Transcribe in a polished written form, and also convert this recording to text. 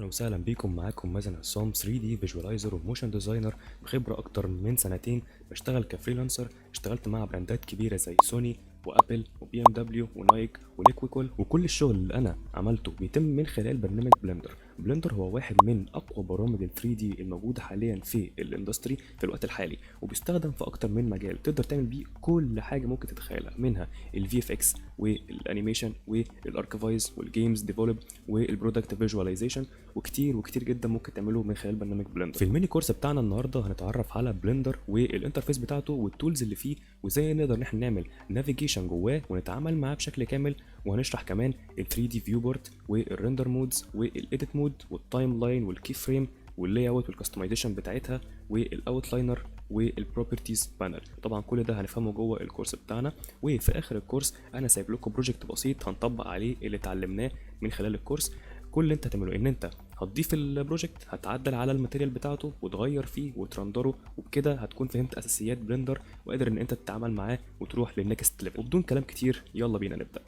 اهلا وسهلا بيكم. معاكم مازن عصام، 3 دي فيجواليزر وموشن ديزاينر بخبره اكتر من سنتين. بشتغل كفريلانسر، اشتغلت مع براندات كبيره زي سوني وابل وبي ام دبليو ونايك وليكويكول، وكل الشغل اللي انا عملته بيتم من خلال برنامج بلندر. بلندر هو واحد من اقوى برامج ال 3 دي الموجوده حاليا في الاندستري في الوقت الحالي، وبيستخدم في اكتر من مجال. تقدر تعمل بيه كل حاجه ممكن تتخيلها، منها الفي اف اكس والانيميشن والاركفايز والجيمز ديفلوب والبرودكت فيجواليزيشن، وكتير وكتير جدا ممكن تعمله من خلال برنامج بلندر. في الميني كورس بتاعنا النهارده هنتعرف على بلندر والانترفيس بتاعته والتولز اللي فيه، وازاي نقدر ان احنا نعمل نافيجيشن جواه ونتعامل معاه بشكل كامل. وهنشرح كمان ال 3 دي فيو بورد والريندر مودز والايديت مود والتايم لاين والكي فريم واللاي اوت والكستمايزيشن بتاعتها والاوتلاينر والبروبرتيز بانل. طبعا كل ده هنفهمه جوه الكورس بتاعنا. وفي اخر الكورس انا سايب لكم بروجكت بسيط هنطبق عليه اللي اتعلمناه من خلال الكورس. كل اللي انت هتعمله ان انت هتضيف البروجكت، هتعدل على الماتيريال بتاعته وتغير فيه وترندره، وبكده هتكون فهمت اساسيات بلندر وقادر ان انت تتعامل معاه وتروح للنكست ليفل. وبدون كلام كتير يلا بينا نبدا.